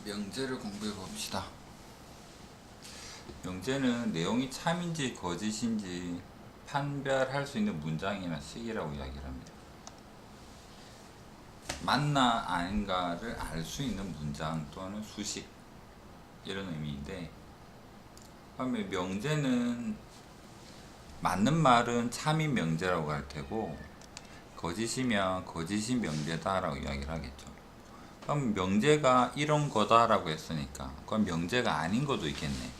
명제를 공부해 봅시다. 명제는 내용이 참인지 거짓인지 판별할 수 있는 문장이나 식이라고 이야기를 합니다. 맞나 아닌가를 알 수 있는 문장 또는 수식, 이런 의미인데, 그다음에 명제는 맞는 말은 참인 명제라고 할 테고, 거짓이면 거짓인 명제다라고 이야기를 하겠죠. 그럼 명제가 이런 거다라고 했으니까 그럼 명제가 아닌 것도 있겠네.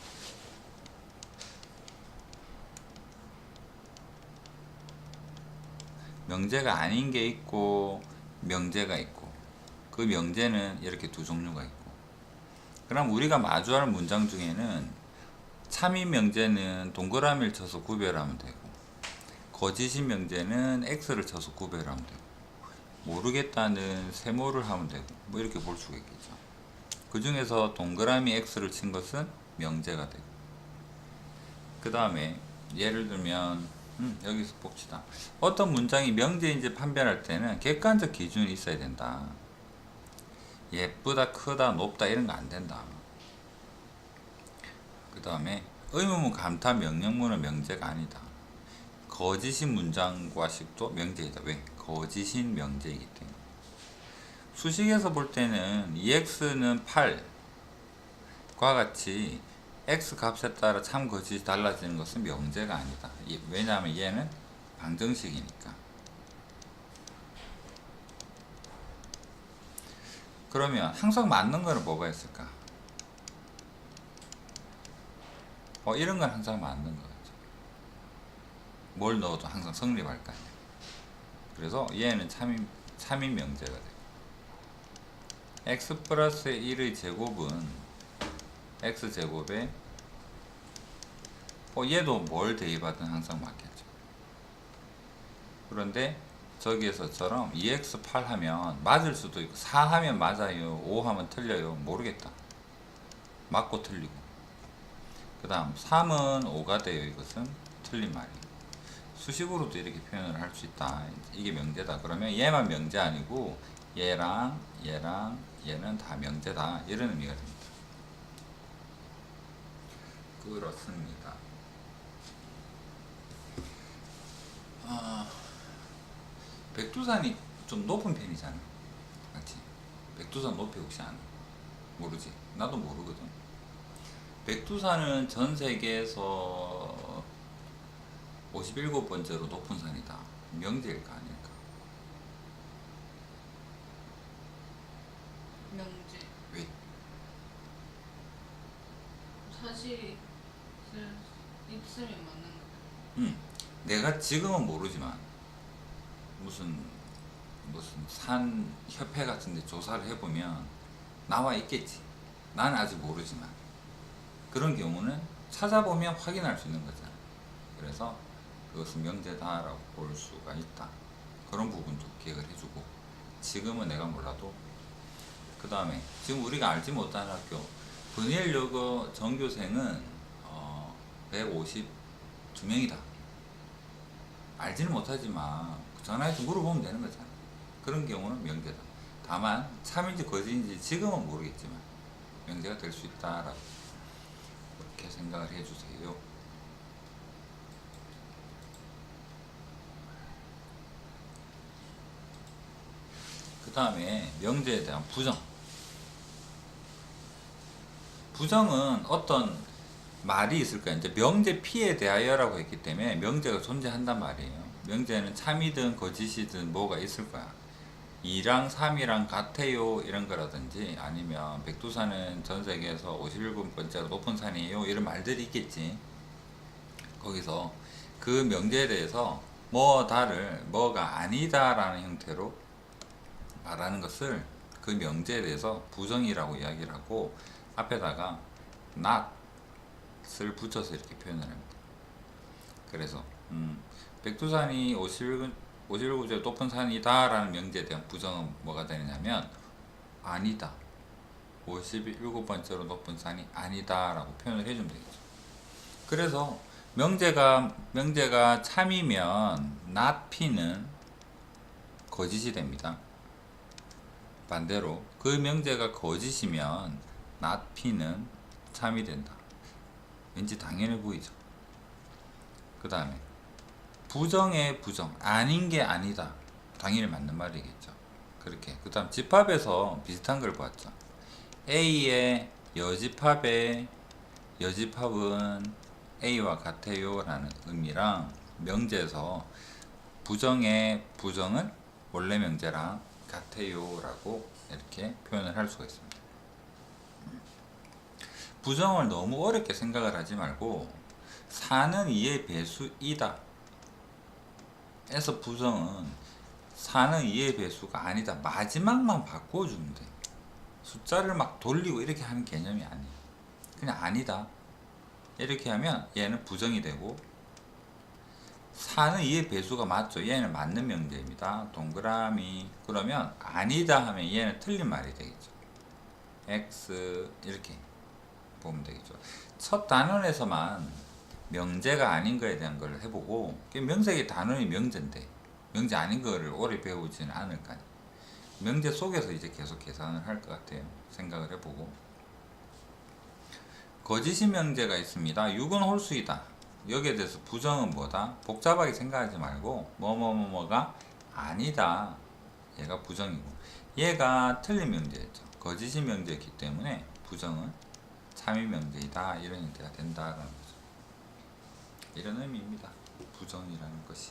명제가 아닌 게 있고 명제가 있고, 그 명제는 이렇게 두 종류가 있고, 그럼 우리가 마주할 문장 중에는 참인 명제는 동그라미를 쳐서 구별하면 되고, 거짓인 명제는 X를 쳐서 구별하면 되고, 모르겠다는 세모를 하면 되고, 뭐 이렇게 볼 수가 있겠죠. 그 중에서 동그라미 X를 친 것은 명제가 되고, 그 다음에 예를 들면 여기서 봅시다. 어떤 문장이 명제인지 판별할 때는 객관적 기준이 있어야 된다. 예쁘다, 크다, 높다 이런 거 안 된다. 그 다음에 의문문, 감탄, 명령문은 명제가 아니다. 거짓인 문장과 식도 명제이다. 왜? 거짓인 명제이기 때문에. 수식에서 볼 때는 EX는 8과 같이 X 값에 따라 참 거짓이 달라지는 것은 명제가 아니다. 왜냐하면 얘는 방정식이니까. 그러면 항상 맞는 거는 뭐가 있을까? 이런 건 항상 맞는 거죠. 뭘 넣어도 항상 성립할 거 아니야. 그래서 얘는 참인 명제가 되고, x 플러스 1의 제곱은 x제곱에 얘도 뭘 대입하든 항상 맞겠죠. 그런데 저기에서처럼 2x8 하면 맞을 수도 있고, 4 하면 맞아요, 5 하면 틀려요, 모르겠다. 맞고 틀리고. 그 다음 3은 5가 돼요. 이것은 틀린 말이에요. 수식으로도 이렇게 표현을 할 수 있다. 이게 명제다. 그러면 얘만 명제 아니고 얘랑 얘랑 얘는 다 명제다, 이런 의미가 됩니다. 그렇습니다. 백두산이 좀 높은 편이잖아, 맞지? 백두산 높이 혹시 아나? 모르지? 나도 모르거든. 백두산은 전 세계에서 57번째로 높은 산이다. 명제일까 아닐까? 명제. 왜? 사실 있으면 맞는 거. 내가 지금은 모르지만 무슨 산 협회 같은데 조사를 해보면 나와 있겠지. 나는 아직 모르지만 그런 경우는 찾아보면 확인할 수 있는 거잖아. 그래서 그것은 명제다라고 볼 수가 있다. 그런 부분도 기억을 해주고, 지금은 내가 몰라도. 그 다음에 지금 우리가 알지 못하는 학교 분일여고 전교생은 152명이다. 알지는 못하지만 전화해서 물어보면 되는 거잖아. 그런 경우는 명제다. 다만 참인지 거짓인지 지금은 모르겠지만 명제가 될 수 있다라고 그렇게 생각을 해주세요. 그 다음에 명제에 대한 부정. 부정은 어떤 말이 있을까요? 이제 명제 피에 대하여라고 했기 때문에 명제가 존재한단 말이에요. 명제는 참이든 거짓이든 뭐가 있을 거야. 2랑 3이랑 같아요, 이런 거라든지, 아니면 백두산은 전 세계에서 57번째로 높은 산이에요, 이런 말들이 있겠지. 거기서 그 명제에 대해서 뭐다를 뭐가 아니다라는 형태로 말하는 것을 그 명제에 대해서 부정이라고 이야기를 하고, 앞에다가 not을 붙여서 이렇게 표현을 합니다. 그래서 백두산이 57구제 높은 산이다 라는 명제에 대한 부정은 뭐가 되느냐면 아니다, 57번째로 높은 산이 아니다 라고 표현을 해주면 되겠죠. 그래서 명제가 참이면 not p는 거짓이 됩니다. 반대로 그 명제가 거짓이면 not P는 참이 된다. 왠지 당연해 보이죠. 그 다음에 부정의 부정, 아닌 게 아니다. 당연히 맞는 말이겠죠. 그렇게. 그 다음 집합에서 비슷한 걸 봤죠. A의 여집합은 A와 같아요 라는 의미랑, 명제에서 부정의 부정은 원래 명제랑 같아요 라고 이렇게 표현을 할 수가 있습니다. 부정을 너무 어렵게 생각을 하지 말고 4는 2의 배수이다 에서 부정은 4는 2의 배수가 아니다, 마지막만 바꿔주면 돼. 숫자를 막 돌리고 이렇게 하는 개념이 아니에요. 그냥 아니다 이렇게 하면 얘는 부정이 되고, 4는 2의 배수가 맞죠, 얘는 맞는 명제입니다, 동그라미. 그러면 아니다 하면 얘는 틀린 말이 되겠죠. X 이렇게 보면 되겠죠. 첫 단원에서만 명제가 아닌 거에 대한 걸 해보고, 명색의 단원이 명제인데 명제 아닌 거를 오래 배우지는 않을까요. 명제 속에서 이제 계속 계산을 할 것 같아요. 생각을 해보고. 거짓인 명제가 있습니다. 6은 홀수이다. 여기에 대해서 부정은 뭐다? 복잡하게 생각하지 말고 뭐가 아니다, 얘가 부정이고, 얘가 틀린 명제였죠. 거짓인 명제였기 때문에 부정은 참인 명제이다, 이런 형태가 된다라는 거죠. 이런 의미입니다, 부정이라는 것이.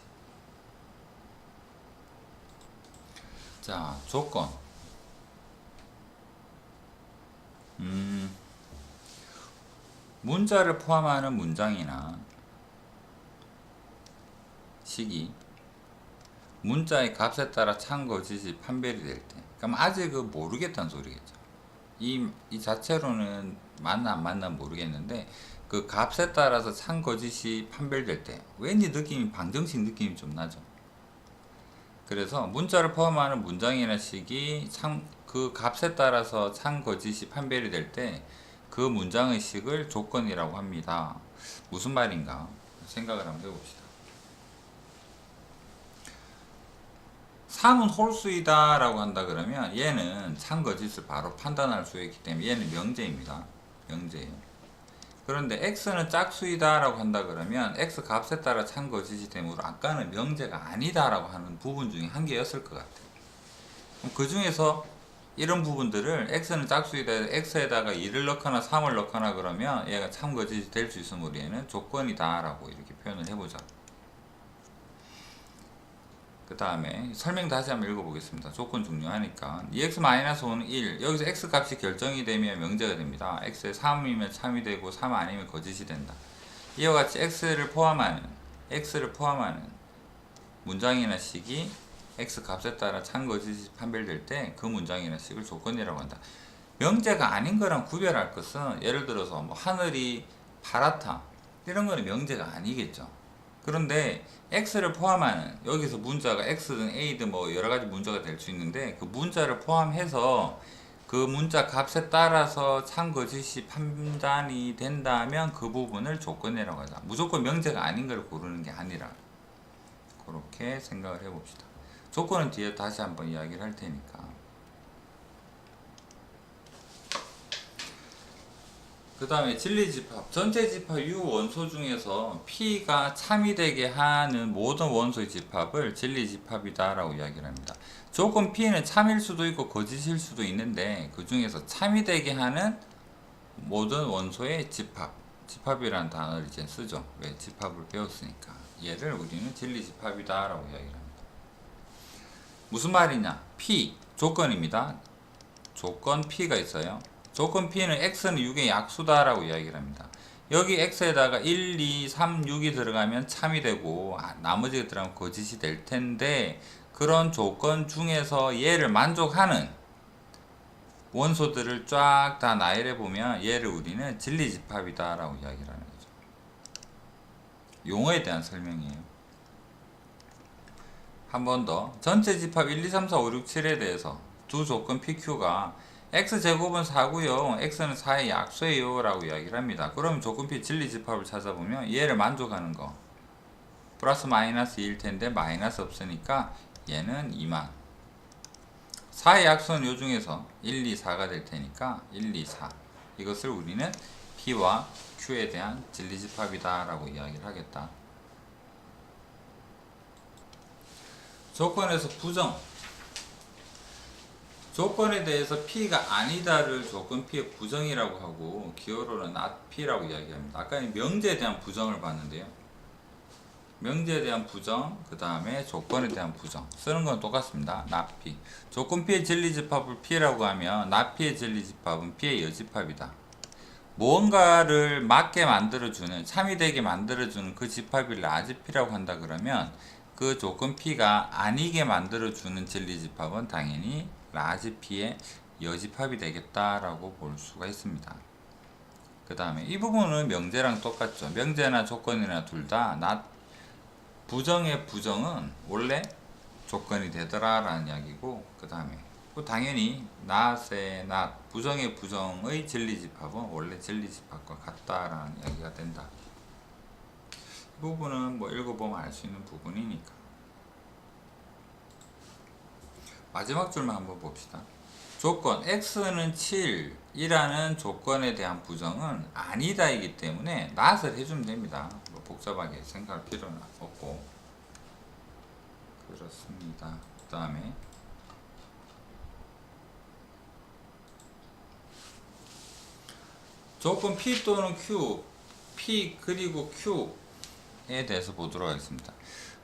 자, 조건. 문자를 포함하는 문장이나 식이 문자의 값에 따라 참 거짓이 판별이 될 때, 그럼 아직 모르겠다는 소리겠죠. 이 자체로는 맞나 안 맞나 모르겠는데, 그 값에 따라서 참 거짓이 판별될 때 왠지 느낌이, 방정식 느낌이 좀 나죠. 그래서 문자를 포함하는 문장이나 식이 그 값에 따라서 참 거짓이 판별이 될 때 그 문장의 식을 조건이라고 합니다. 무슨 말인가 생각을 한번 해봅시다. 3은 홀수이다 라고 한다 그러면 얘는 참 거짓을 바로 판단할 수 있기 때문에 얘는 명제입니다. 명제예요. 그런데 x는 짝수이다 라고 한다 그러면 x 값에 따라 참 거짓이 되므로 아까는 명제가 아니다 라고 하는 부분 중에 한 개였을 것 같아요. 그럼 그 중에서 이런 부분들을 x는 짝수이다, x에다가 2를 넣거나 3을 넣거나 그러면 얘가 참 거짓이 될 수 있으므로 얘는 조건이다 라고 이렇게 표현을 해보자. 그 다음에 설명 다시 한번 읽어보겠습니다. 조건 중요하니까. 2x-5는 1. 여기서 x 값이 결정이 되면 명제가 됩니다. x에 3이면 참이 되고 3 아니면 거짓이 된다. 이와 같이 x를 포함하는 문장이나 식이 x 값에 따라 참 거짓이 판별될 때 그 문장이나 식을 조건이라고 한다. 명제가 아닌 거랑 구별할 것은, 예를 들어서 뭐 하늘이 파랗다 이런 거는 명제가 아니겠죠. 그런데 x를 포함하는, 여기서 문자가 x든 a든 뭐 여러가지 문자가 될 수 있는데, 그 문자를 포함해서 그 문자 값에 따라서 참 거짓이 판단이 된다면 그 부분을 조건이라고 하자. 무조건 명제가 아닌 걸 고르는 게 아니라, 그렇게 생각을 해봅시다. 조건은 뒤에 다시 한번 이야기를 할 테니까. 그 다음에 진리집합. 전체 집합 U 원소 중에서 P가 참이 되게 하는 모든 원소의 집합을 진리집합이다 라고 이야기를 합니다. 조건 P는 참일 수도 있고 거짓일 수도 있는데, 그 중에서 참이 되게 하는 모든 원소의 집합이라는 단어를 이제 쓰죠. 왜? 집합을 배웠으니까. 얘를 우리는 진리집합이다 라고 이야기를 합니다. 무슨 말이냐? P, 조건입니다. 조건 P가 있어요. 조건 P는 x는 6의 약수다 라고 이야기를 합니다. 여기 x에다가 1, 2, 3, 6이 들어가면 참이 되고 나머지가 들어가면 거짓이 될 텐데, 그런 조건 중에서 얘를 만족하는 원소들을 쫙 다 나열해 보면 얘를 우리는 진리집합이다 라고 이야기를 하는 거죠. 용어에 대한 설명이에요. 한 번 더. 전체 집합 1, 2, 3, 4, 5, 6, 7에 대해서 두 조건 PQ가 x제곱은 4고요, x는 4의 약수예요 라고 이야기를 합니다. 그럼 조건 P 진리집합을 찾아보면 얘를 만족하는 거 플러스 마이너스 2일 텐데 마이너스 없으니까 얘는 2만. 4의 약수는 요 중에서 1, 2, 4가 될 테니까 1, 2, 4. 이것을 우리는 P와 Q에 대한 진리집합이다 라고 이야기를 하겠다. 조건에서 부정. 조건에 대해서 P가 아니다를 조건 P의 부정이라고 하고 기호로는 not P라고 이야기합니다. 아까 명제에 대한 부정을 봤는데요. 명제에 대한 부정, 그 다음에 조건에 대한 부정. 쓰는 건 똑같습니다. not P. 조건 P의 진리집합을 P라고 하면 not P의 진리집합은 P의 여집합이다. 무언가를 맞게 만들어주는, 참이 되게 만들어주는 그 집합을 라지 P라고 한다 그러면 그 조건 P가 아니게 만들어주는 진리집합은 당연히 라지 P의 여집합이 되겠다라고 볼 수가 있습니다. 그 다음에 이 부분은 명제랑 똑같죠. 명제나 조건이나 둘 다 not 부정의 부정은 원래 조건이 되더라 라는 이야기고, 그 다음에 당연히 not의 not 부정의 부정의 진리집합은 원래 진리집합과 같다라는 이야기가 된다. 이 부분은 뭐 읽어보면 알 수 있는 부분이니까. 마지막 줄만 한번 봅시다. 조건 x는 7이라는 조건에 대한 부정은 아니다이기 때문에 not을 해주면 됩니다. 뭐 복잡하게 생각할 필요는 없고. 그렇습니다. 그 다음에 조건 P 또는 Q, P 그리고 Q에 대해서 보도록 하겠습니다.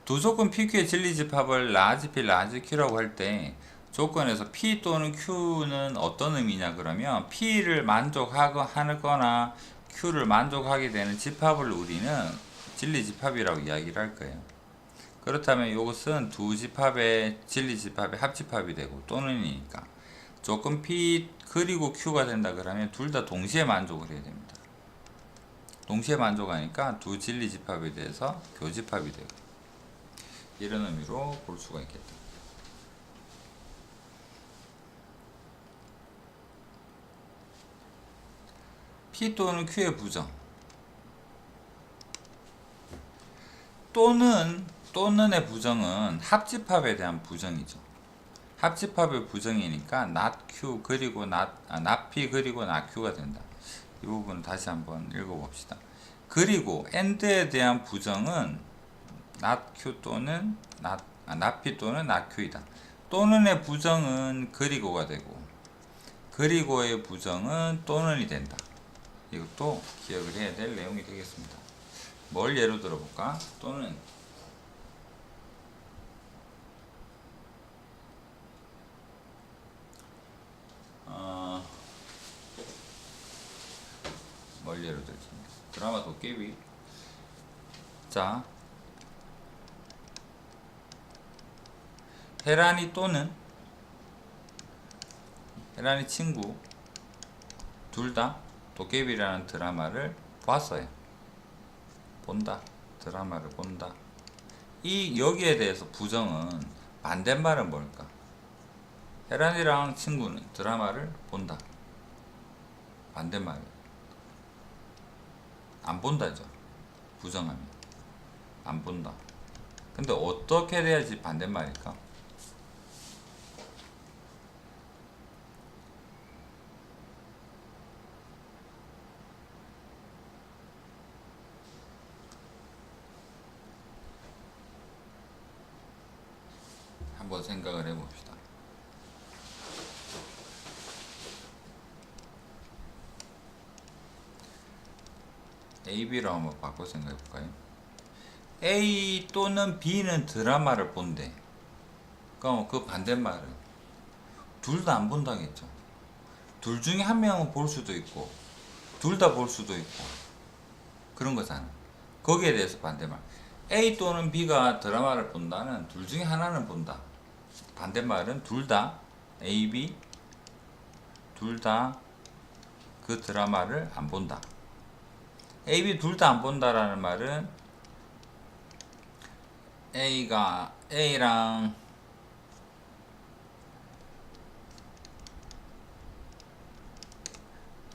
두 조건 PQ의 진리집합을 large P, large Q라고 할 때 조건에서 P 또는 Q는 어떤 의미냐 그러면 P를 만족하거나 Q를 만족하게 되는 집합을 우리는 진리집합이라고 이야기를 할 거예요. 그렇다면 이것은 두 집합의 진리집합의 합집합이 되고 또는이니까 조건 P 그리고 Q가 된다 그러면 둘 다 동시에 만족을 해야 됩니다. 동시에 만족하니까 두 진리집합에 대해서 교집합이 되고 이런 의미로 볼 수가 있겠다. P 또는 Q의 부정 또는의 부정은 합집합에 대한 부정이죠. 합집합의 부정이니까 not Q 그리고 not P 그리고 not Q가 된다. 이 부분 다시 한번 읽어봅시다. 그리고 and에 대한 부정은 not Q 또는 not P 또는 not Q이다. 또는의 부정은 그리고가 되고 그리고의 부정은 또는이 된다. 이것도 기억을 해야 될 내용이 되겠습니다. 뭘 예로 들어볼까? 또는 뭘 예로 들지? 드라마 도깨비. 자, 혜란이 또는 혜란이 친구 둘 다 도깨비라는 드라마를 봤어요. 본다. 드라마를 본다. 이 여기에 대해서 부정은 반대말은 뭘까? 혜란이랑 친구는 드라마를 본다. 반대말 안 본다죠. 부정하면 안 본다. 근데 어떻게 돼야지 반대말일까? 한번 생각을 해봅시다. A, B로 한번 바꿔 생각해볼까요? A 또는 B는 드라마를 본대. 그럼 그 반대말은 둘 다 안 본다겠죠. 둘 중에 한 명은 볼 수도 있고 둘 다 볼 수도 있고 그런 거잖아. 거기에 대해서 반대말 A 또는 B가 드라마를 본다는 둘 중에 하나는 본다. 반대말은 둘 다 A, B 둘 다 그 드라마를 안 본다. A, B 둘 다 안 본다라는 말은 A랑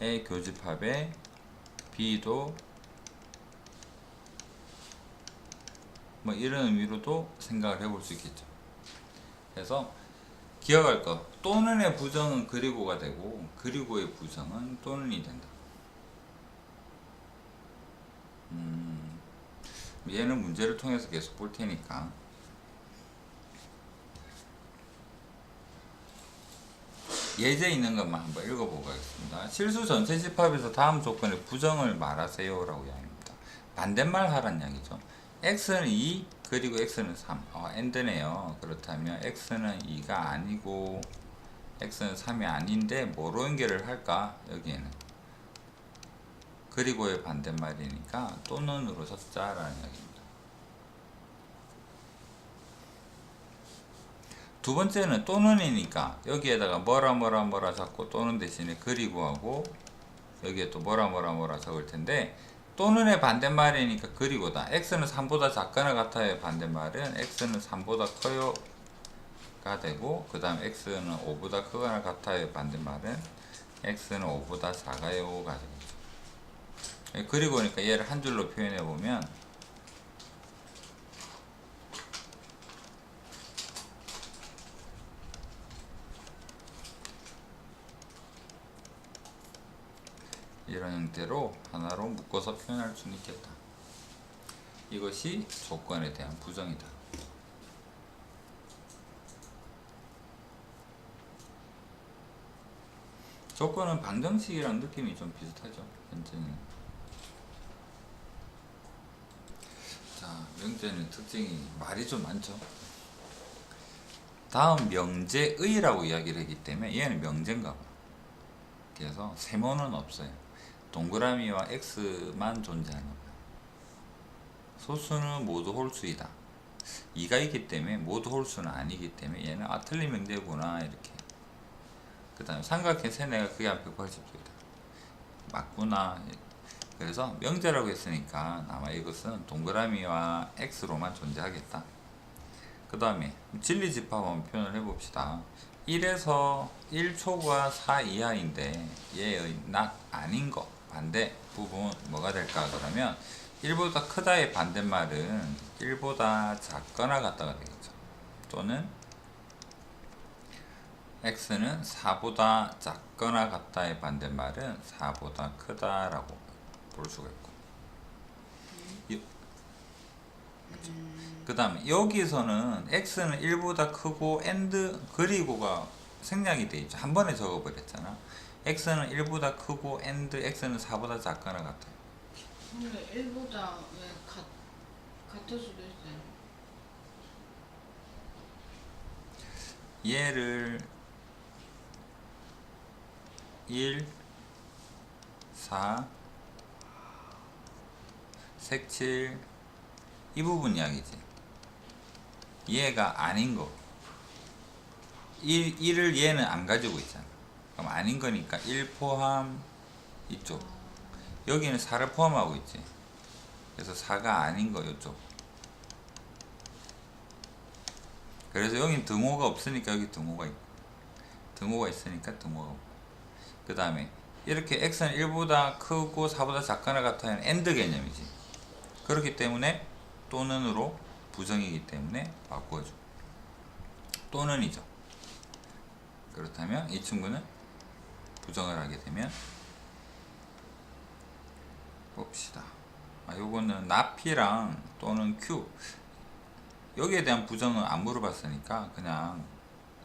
A 교집합에 B도 이런 의미로도 생각을 해볼 수 있겠죠. 그래서 기억할 거 또는의 부정은 그리고가 되고 그리고의 부정은 또는이 된다. 얘는 문제를 통해서 계속 볼 테니까. 예제 있는 것만 한번 읽어보고 하겠습니다. 실수 전체 집합에서 다음 조건의 부정을 말하세요 라고 이야기합니다. 반대말 하란 이야기죠. x는 2 그리고 x는 3. and네요. 그렇다면 x는 2가 아니고 x는 3이 아닌데 뭐로 연결을 할까? 여기에는 그리고의 반대말이니까 또는으로 적자라는 이야기입니다. 두 번째는 또는이니까 여기에다가 뭐라 적고 또는 대신에 그리고 하고 여기에 또 뭐라 적을 텐데 또는의 반대말이니까 그리고다. x는 3보다 작거나 같아요. 반대말은 x는 3보다 커요가 되고 그 다음 x는 5보다 크거나 같아요. 반대말은 x는 5보다 작아요가 되겠죠. 그리고니까 얘를 한 줄로 표현해 보면 이런 형태로 하나로 묶어서 표현할 수는 있겠다. 이것이 조건에 대한 부정이다. 조건은 방정식이랑 느낌이 좀 비슷하죠. 현재는. 자, 명제는 특징이 말이 좀 많죠. 다음 명제의라고 이야기를 했기 때문에 얘는 명제인가 봐. 그래서 세모는 없어요. 동그라미와 x만 존재하는 거야. 소수는 모두 홀수이다. 2가 있기 때문에 모두 홀수는 아니기 때문에 얘는 틀린 명제구나 이렇게. 그 다음에 삼각형 세네가 그게 한 180도이다. 맞구나. 그래서 명제라고 했으니까 아마 이것은 동그라미와 x로만 존재하겠다. 그 다음에 진리집합 한번 표현을 해봅시다. 1에서 1초과 4 이하인데 얘의 아닌 거 반대 부분 뭐가 될까? 그러면 1보다 크다의 반대말은 1보다 작거나 같다가 되겠죠. 또는 x는 4보다 작거나 같다의 반대말은 4보다 크다라고 볼 수가 있고. 그 다음에 여기서는 x는 1보다 크고 and 그리고가 생략이 돼 있죠. 한 번에 적어버렸잖아. x는 1보다 크고 and x는 4보다 작거나 같아요. 근데 1보다 왜 같을 수도 있어요. 얘를 1, 4, 색칠 이 부분 이야기지. 얘가 아닌 거. 1을 얘는 안 가지고 있잖아. 그럼 아닌 거니까 1 포함 이쪽. 여기는 4를 포함하고 있지. 그래서 4가 아닌 거 이쪽. 그래서 여긴 등호가 없으니까 여기 등호가 있고, 등호가 있으니까 등호가 없고. 그 다음에 이렇게 x는 1보다 크고 4보다 작거나 같아요. and 개념이지. 그렇기 때문에 또는으로 부정이기 때문에 바꿔줘. 또는이죠. 그렇다면 이 친구는 부정을 하게 되면 봅시다. 요거는 나피랑 또는 q 여기에 대한 부정은 안 물어봤으니까 그냥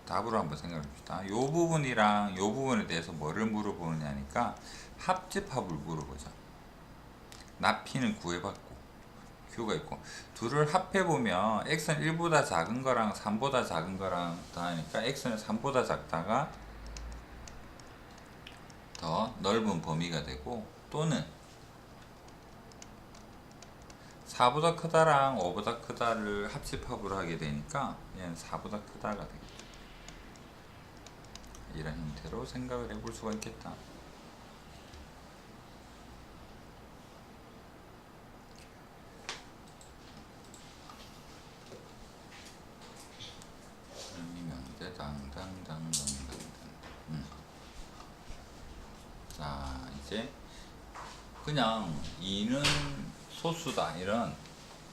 답으로 한번 생각해 봅시다. 요 부분이랑 요 부분에 대해서 뭐를 물어보느냐니까 합집합을 물어보자. 나피는 구해봤고 q가 있고 둘을 합해보면 x는 1보다 작은 거랑 3보다 작은 거랑 다 하니까 x는 3보다 작다가 더 넓은 범위가 되고 또는 4보다 크다랑 5보다 크다를 합집합으로 하게 되니까 얘는 4보다 크다가 되겠다. 이런 형태로 생각을 해볼 수가 있겠다. 명제 당당당당당. 자, 이제 그냥 2는 소수다 이런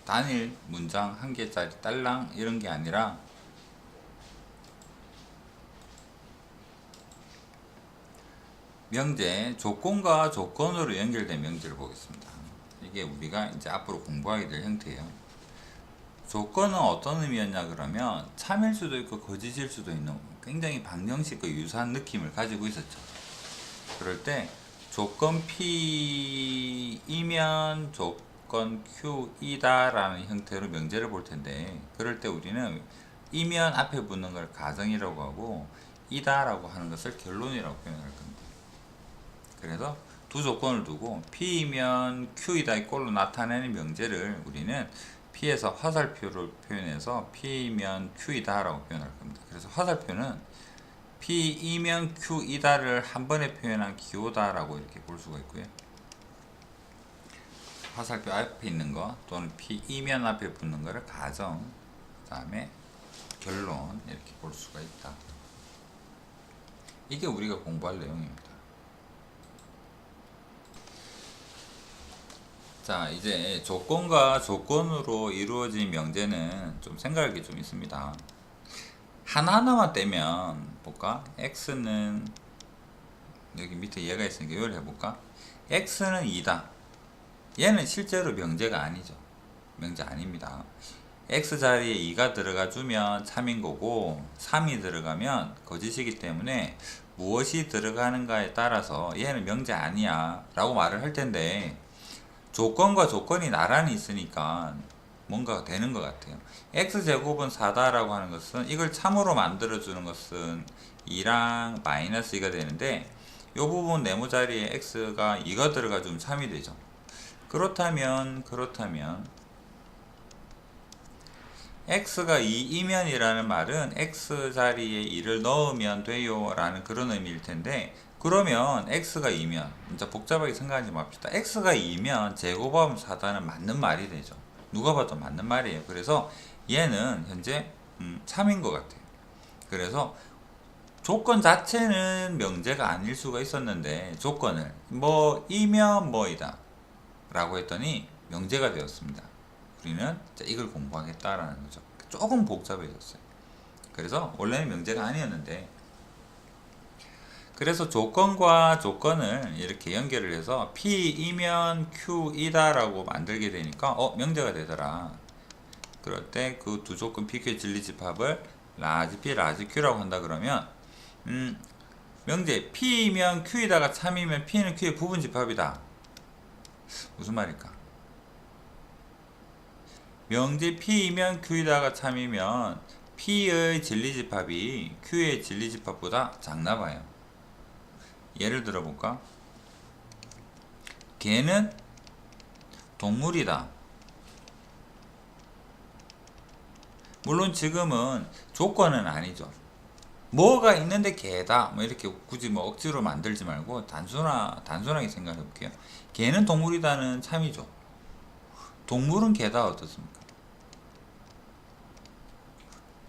단일 문장 한 개짜리 딸랑 이런 게 아니라 명제, 조건과 조건으로 연결된 명제를 보겠습니다. 이게 우리가 이제 앞으로 공부하게 될 형태예요. 조건은 어떤 의미였냐 그러면 참일 수도 있고 거짓일 수도 있는 굉장히 방정식과 유사한 느낌을 가지고 있었죠. 그럴 때 조건 P이면 조건 Q이다 라는 형태로 명제를 볼 텐데, 그럴 때 우리는 이면 앞에 붙는 걸 가정이라고 하고 이다 라고 하는 것을 결론이라고 표현할 겁니다. 그래서 두 조건을 두고 P이면 Q이다 이 꼴로 나타내는 명제를 우리는 P에서 화살표를 표현해서 P이면 Q이다 라고 표현할 겁니다. 그래서 화살표는 P이면 Q이다를 한 번에 표현한 기호다 라고 이렇게 볼 수가 있고요. 화살표 앞에 있는 거 또는 P이면 앞에 붙는 거를 가정, 그 다음에 결론 이렇게 볼 수가 있다. 이게 우리가 공부할 내용입니다. 자, 이제 조건과 조건으로 이루어진 명제는 좀 생각할 게 좀 있습니다. 하나하나만 떼면 볼까? x는 여기 밑에 얘가 있으니까 이걸 해볼까? x는 2다. 얘는 실제로 명제가 아니죠. 명제 아닙니다. x 자리에 2가 들어가 주면 참인 거고 3이 들어가면 거짓이기 때문에 무엇이 들어가는가에 따라서 얘는 명제 아니야 라고 말을 할 텐데, 조건과 조건이 나란히 있으니까 뭔가 되는 것 같아요. x제곱은 4다 라고 하는 것은 이걸 참으로 만들어 주는 것은 2랑 마이너스 2가 되는데, 이 부분 네모 자리에 x가 2가 들어가 주면 참이 되죠. 그렇다면 x가 2이면 이라는 말은 x 자리에 2를 넣으면 돼요 라는 그런 의미일 텐데, 그러면 x가 2면 진짜 복잡하게 생각하지 맙시다. x가 2면 제곱하면 4다는 맞는 말이 되죠. 누가 봐도 맞는 말이에요. 그래서 얘는 현재 참인 것 같아요. 그래서 조건 자체는 명제가 아닐 수가 있었는데 조건을 뭐 이면 뭐이다 라고 했더니 명제가 되었습니다. 우리는 이걸 공부하겠다라는 거죠. 조금 복잡해졌어요. 그래서 원래는 명제가 아니었는데, 그래서 조건과 조건을 이렇게 연결을 해서 P이면 Q이다 라고 만들게 되니까 명제가 되더라. 그럴 때 그 두 조건 PQ의 진리집합을 라지 P, 라지 Q라고 한다 그러면 명제 P이면 Q이다가 참이면 P는 Q의 부분집합이다. 무슨 말일까? 명제 P이면 Q이다가 참이면 P의 진리집합이 Q의 진리집합보다 작나봐요. 예를 들어볼까? 개는 동물이다. 물론 지금은 조건은 아니죠. 뭐가 있는데 개다 뭐 이렇게 굳이 뭐 억지로 만들지 말고 단순하게 생각해 볼게요. 개는 동물이다는 참이죠. 동물은 개다 어떻습니까?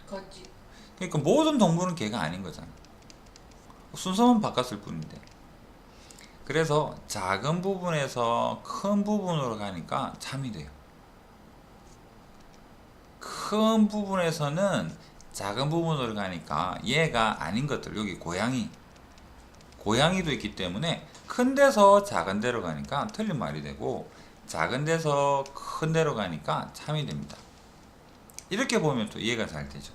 거짓. 그러니까 모든 동물은 개가 아닌 거잖아. 순서만 바꿨을 뿐인데. 그래서 작은 부분에서 큰 부분으로 가니까 참이 돼요. 큰 부분에서는 작은 부분으로 가니까 얘가 아닌 것들, 여기 고양이도 있기 때문에 큰 데서 작은 데로 가니까 틀린 말이 되고, 작은 데서 큰 데로 가니까 참이 됩니다. 이렇게 보면 또 이해가 잘 되죠.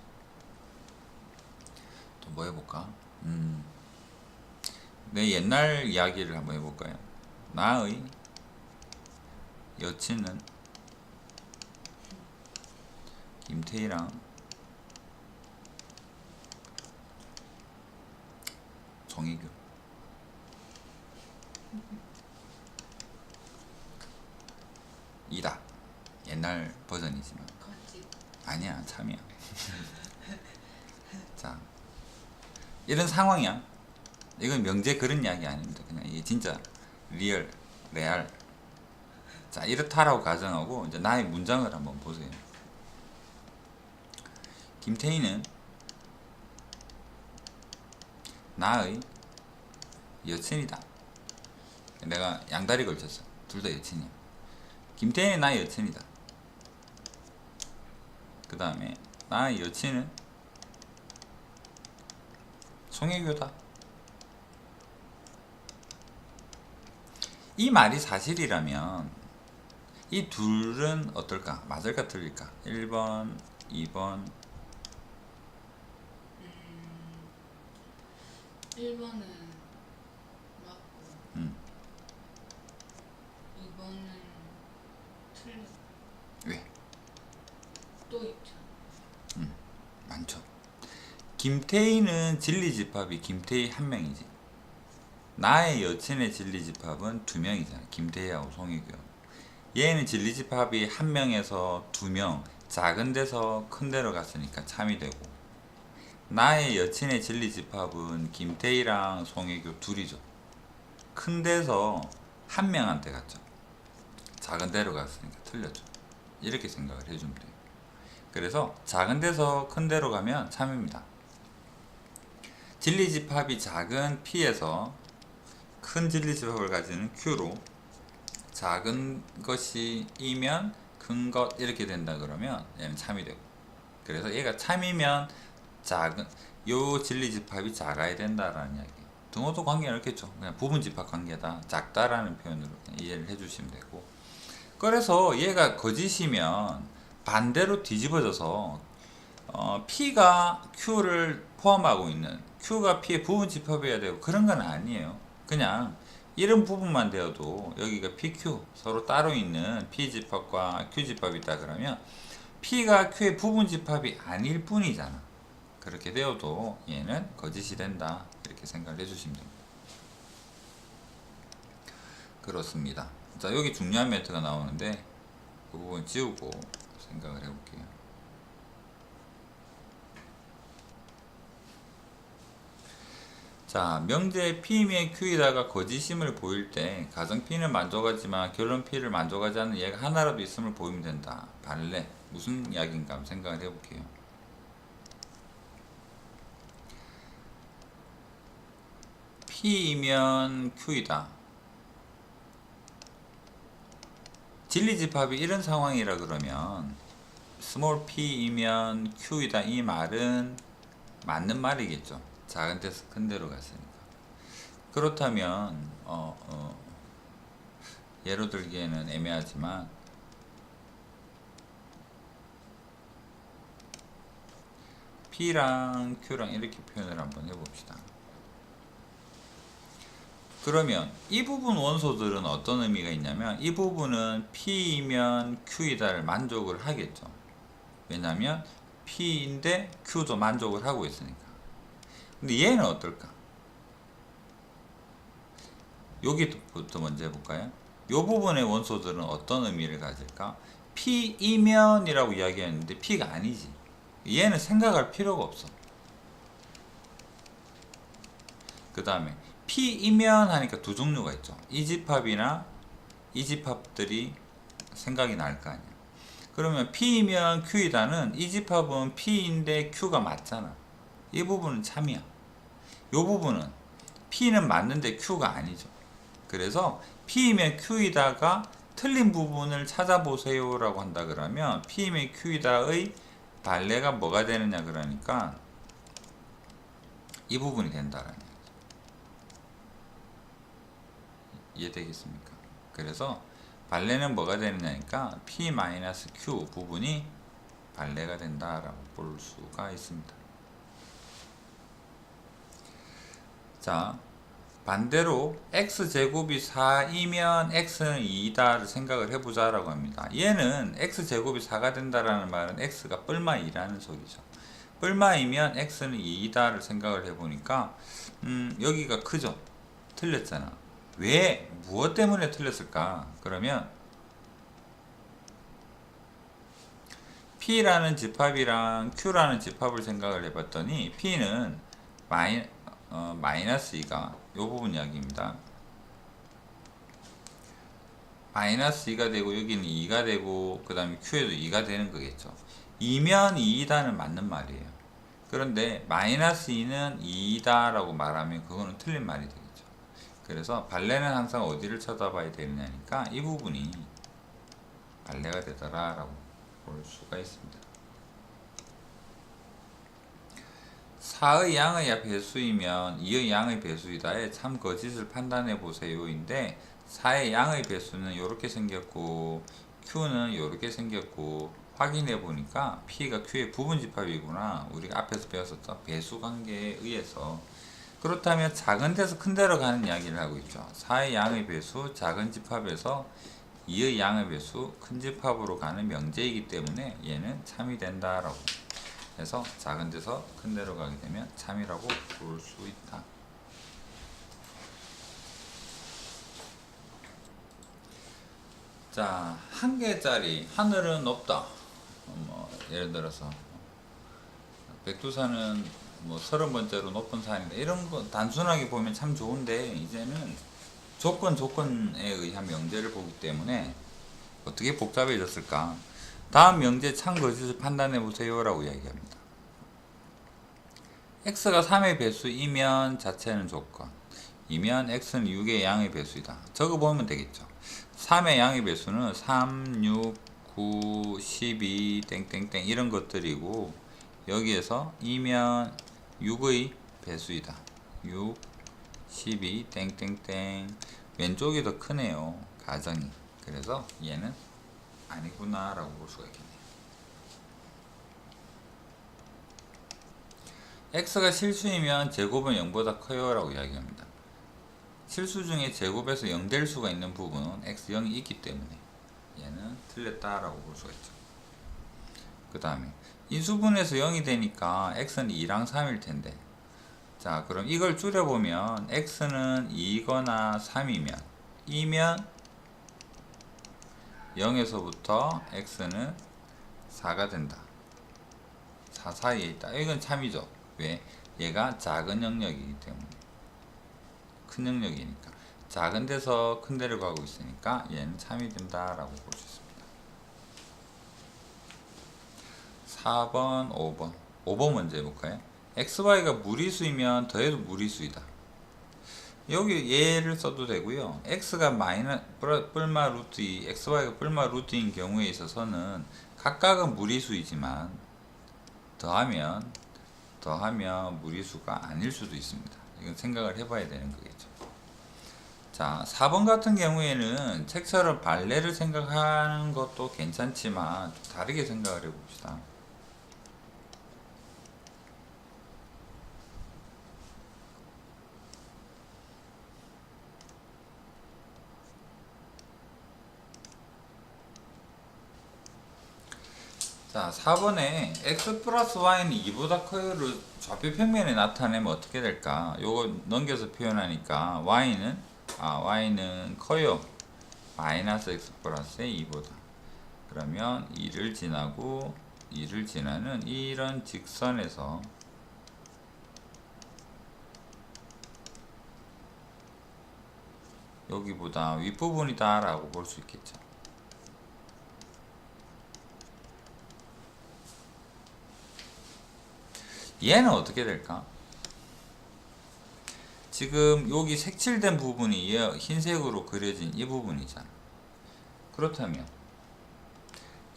또 뭐 해볼까? 내 옛날 이야기를 한번 해볼까요? 나의 여친은 김태희랑 정혜교. 이다. 옛날 버전이지만 거짓. 아니야, 참이야. 자, 이런 상황이야. 이건 명제 그런 이야기 아닙니다. 그냥 이게 진짜 레알. 자, 이렇다라고 가정하고 이제 나의 문장을 한번 보세요. 김태희는 나의 여친이다. 내가 양다리 걸쳤어. 둘 다 여친이야. 김태희는 나의 여친이다. 그 다음에 나의 여친은 송혜교다. 이 말이 사실이라면 이 둘은 어떨까? 맞을까 틀릴까? 1번, 2번. 1번은 맞고 음. 2번은 틀려. 왜? 또 있죠. 많죠. 김태희는 진리집합이 김태희 한 명이지. 나의 여친의 진리집합은 두 명이잖아. 김태희하고 송혜교. 얘는 진리집합이 한 명에서 두 명, 작은 데서 큰 데로 갔으니까 참이 되고, 나의 여친의 진리집합은 김태희랑 송혜교 둘이죠. 큰 데서 한 명한테 갔죠. 작은 데로 갔으니까 틀렸죠. 이렇게 생각을 해주면 돼요. 그래서 작은 데서 큰 데로 가면 참입니다. 진리집합이 작은 P에서 큰 진리집합을 가지는 Q로 작은 것이 이면 큰 것 이렇게 된다 그러면 얘는 참이 되고, 그래서 얘가 참이면 작은 요 진리집합이 작아야 된다라는 이야기. 등호도 관계는 없겠죠. 그냥 부분집합 관계다, 작다라는 표현으로 이해를 해주시면 되고, 그래서 얘가 거짓이면 반대로 뒤집어져서 P가 Q를 포함하고 있는, Q가 P의 부분집합이어야 되고 그런 건 아니에요. 그냥 이런 부분만 되어도 여기가 PQ 서로 따로 있는 P집합과 Q집합이 있다 그러면 P가 Q의 부분집합이 아닐 뿐이잖아. 그렇게 되어도 얘는 거짓이 된다, 이렇게 생각을 해주시면 됩니다. 그렇습니다. 자, 여기 중요한 멘트가 나오는데 그 부분 지우고 생각을 해볼게요. 자, 명제 P이면 Q이다가 거짓임을 보일 때 가정 P는 만족하지만 결론 P를 만족하지 않는 얘가 하나라도 있음을 보이면 된다. 발레 무슨 이야기인가 한번 생각을 해볼게요. P이면 Q이다. 진리집합이 이런 상황이라 그러면 스몰 P이면 Q이다, 이 말은 맞는 말이겠죠. 작은 데서 큰 데로 갔으니까. 그렇다면 예로 들기에는 애매하지만 P랑 Q랑 이렇게 표현을 한번 해봅시다. 그러면 이 부분 원소들은 어떤 의미가 있냐면, 이 부분은 P이면 Q이다를 만족을 하겠죠. 왜냐면 P인데 Q도 만족을 하고 있으니까. 근데 얘는 어떨까? 여기부터 먼저 해볼까요? 이 부분의 원소들은 어떤 의미를 가질까? P이면이라고 이야기했는데 P가 아니지. 얘는 생각할 필요가 없어. 그 다음에 P이면 하니까 두 종류가 있죠. 이 집합이나 이 집합들이 생각이 날 거 아니야. 그러면 P이면 Q이다는 이 집합은 P인데 Q가 맞잖아. 이 부분은 참이야. 이 부분은 P는 맞는데 Q가 아니죠. 그래서 P이면 Q이다가 틀린 부분을 찾아보세요 라고 한다 그러면 P이면 Q이다의 발레가 뭐가 되느냐 그러니까 이 부분이 된다라는 얘기죠. 이해되겠습니까? 그래서 발레는 뭐가 되느냐니까 P-Q 부분이 발레가 된다라고 볼 수가 있습니다. 자, 반대로 x제곱이 4이면 x는 2다를 생각을 해보자 라고 합니다. 얘는 x제곱이 4가 된다라는 말은 x가 뿔마 2라는 소리죠. 뿔마 2면 x는 2다를 생각을 해보니까 여기가 크죠? 틀렸잖아. 왜? 무엇 때문에 틀렸을까? 그러면 P라는 집합이랑 Q라는 집합을 생각을 해봤더니 P는 마이너스 2가 이 부분 이야기입니다. 마이너스 2가 되고 여기는 2가 되고 그 다음에 Q에도 2가 되는 거겠죠. 2면 2다는 맞는 말이에요. 그런데 마이너스 2는 2다 라고 말하면 그거는 틀린 말이 되겠죠. 그래서 발레는 항상 어디를 쳐다봐야 되느냐니까 이 부분이 발레가 되더라 라고 볼 수가 있습니다. 4의 양의 배수이면 2의 양의 배수이다에 참 거짓을 판단해 보세요인데 4의 양의 배수는 이렇게 생겼고 Q는 이렇게 생겼고 확인해 보니까 P가 Q의 부분 집합이구나. 우리가 앞에서 배웠었던 배수 관계에 의해서. 그렇다면 작은 데서 큰 데로 가는 이야기를 하고 있죠. 4의 양의 배수 작은 집합에서 2의 양의 배수 큰 집합으로 가는 명제이기 때문에 얘는 참이 된다라고. 그래서 작은 데서 큰 데로 가게 되면 참이라고 볼 수 있다. 자, 한 개짜리 하늘은 높다. 예를 들어서 백두산은 뭐 30번째로 높은 산이다. 이런 거 단순하게 보면 참 좋은데 이제는 조건에 의한 명제를 보기 때문에 어떻게 복잡해졌을까? 다음 명제 참 거짓을 판단해 보세요 라고 이야기합니다. x가 3의 배수이면 자체는 조건 이면 x는 6의 양의 배수이다. 적어 보면 되겠죠. 3의 양의 배수는 3, 6, 9, 12 땡땡땡 이런 것들이고 여기에서 이면 6의 배수이다. 6, 12 땡땡땡 왼쪽이 더 크네요. 가정이. 그래서 얘는 아니구나 라고 볼 수가 있겠네요. x가 실수이면 제곱은 0보다 커요 라고 이야기합니다. 실수 중에 제곱에서 0 될 수가 있는 부분은 x 0이 있기 때문에 얘는 틀렸다 라고 볼 수가 있죠. 그 다음에 인수분해에서 0이 되니까 x는 2랑 3일 텐데 자 그럼 이걸 줄여보면 x는 2거나 3이면 이면 0에서부터 x는 4가 된다. 4 사이에 있다. 이건 참이죠. 왜? 얘가 작은 영역이기 때문에. 큰 영역이니까. 작은 데서 큰 데를 가고 있으니까 얘는 참이 된다라고 볼 수 있습니다. 4번, 5번. 5번 먼저 해볼까요? xy가 무리수이면 더해도 무리수이다. 여기 얘를 써도 되고요. x가 뿔마 루트 2, xy가 뿔마 루트인 경우에 있어서는 각각은 무리수이지만 더하면 무리수가 아닐 수도 있습니다. 이건 생각을 해봐야 되는 거겠죠. 자, 4번 같은 경우에는 책처럼 발레를 생각하는 것도 괜찮지만 좀 다르게 생각을 해봅시다. 자, 4번에 x 플러스 y는 2보다 커요를 좌표 평면에 나타내면 어떻게 될까? 요거 넘겨서 표현하니까 y는 커요. 마이너스 x 플러스 2보다. 그러면 2를 지나고 2를 지나는 이런 직선에서 여기보다 윗부분이다 라고 볼 수 있겠죠. 얘는 어떻게 될까? 지금 여기 색칠된 부분이 흰색으로 그려진 이 부분이잖아. 그렇다면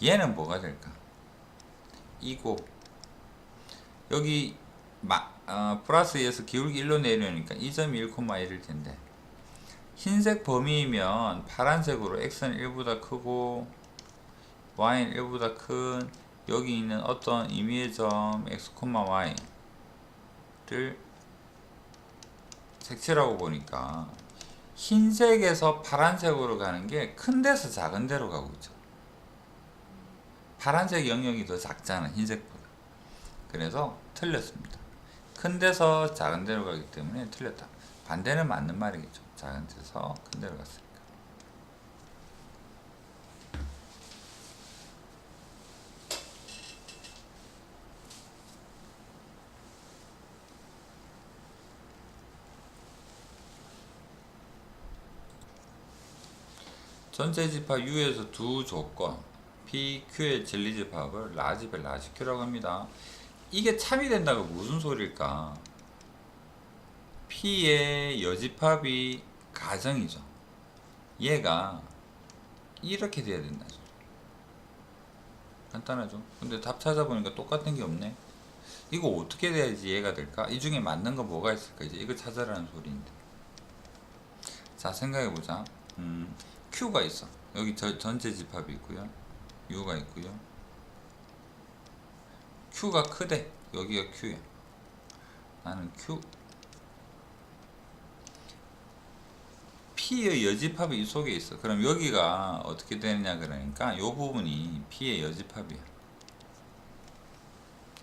얘는 뭐가 될까? 이고 여기 플러스 2에서 기울기 1로 내려오니까 2.1, 1일 텐데 흰색 범위이면 파란색으로 x는 1보다 크고 y는 1보다 큰 여기 있는 어떤 임의의 점 x, y를 색칠하고 보니까 흰색에서 파란색으로 가는 게 큰 데서 작은 데로 가고 있죠. 파란색 영역이 더 작잖아, 흰색보다. 그래서 틀렸습니다. 큰 데서 작은 데로 가기 때문에 틀렸다. 반대는 맞는 말이겠죠. 작은 데서 큰 데로 갔으니까. 전체 집합 U에서 두 조건 P, Q의 진리집합을 라지벨, 라지Q라고 합니다. 이게 참이 된다고 무슨 소리일까? P의 여집합이 가정이죠. 얘가 이렇게 돼야 된다. 간단하죠. 근데 답 찾아보니까 똑같은 게 없네. 이거 어떻게 돼야지 이해가 될까? 이 중에 맞는 거 뭐가 있을까? 이제 이거 찾아라는 소리인데. 자, 생각해보자. Q가 있어. 여기 전체 집합이 있고요. U가 있고요. Q가 크대. 여기가 Q야. 나는 Q. P의 여집합이 이 속에 있어. 그럼 여기가 어떻게 되느냐 그러니까 이 부분이 P의 여집합이야.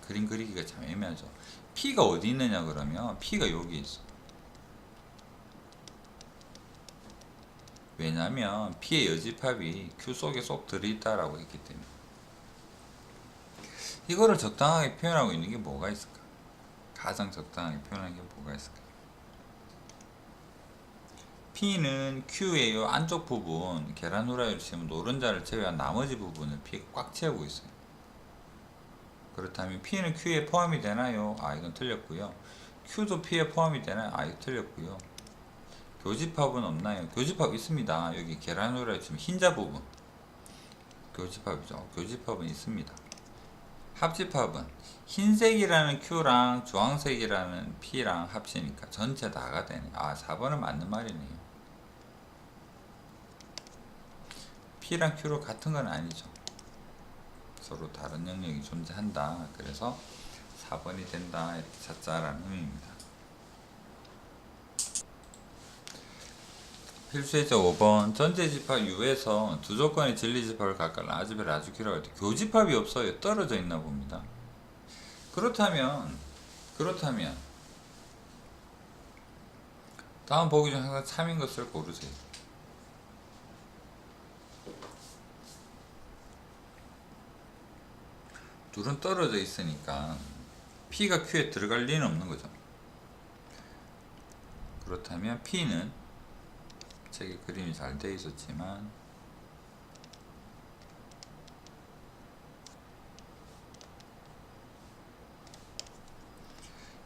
그림 그리기가 참 애매하죠. P가 어디 있느냐 그러면 P가 여기 있어. 왜냐면 P의 여집합이 Q 속에 쏙 들어있다라고 했기 때문에. 이거를 적당하게 표현하고 있는 게 뭐가 있을까? 가장 적당하게 표현하는 게 뭐가 있을까? P는 Q의 요 안쪽 부분, 계란 후라이를 치면 노른자를 제외한 나머지 부분을 P가 꽉 채우고 있어요. 그렇다면 P는 Q에 포함이 되나요? 아, 이건 틀렸고요. Q도 P에 포함이 되나요? 아, 이거 틀렸고요. 교집합은 없나요? 교집합 있습니다. 여기 계란 후라이 치면 흰자 부분. 교집합이죠. 교집합은 있습니다. 합집합은 흰색이라는 Q랑 주황색이라는 P랑 합치니까 전체 다가 되네. 아, 4번은 맞는 말이네요. P랑 Q로 같은 건 아니죠. 서로 다른 영역이 존재한다. 그래서 4번이 된다. 이렇게 찾자라는 의미입니다. 필수예제 5번 전제집합 U에서 두 조건의 진리집합을 각각 라즈벨 라즈큐라고 할 때 교집합이 없어요. 떨어져 있나 봅니다. 그렇다면 다음 보기 중 항상 참인 것을 고르세요. 둘은 떨어져 있으니까 P가 Q에 들어갈 리는 없는 거죠. 그렇다면 P는 책에 그림이 잘 되어 있었지만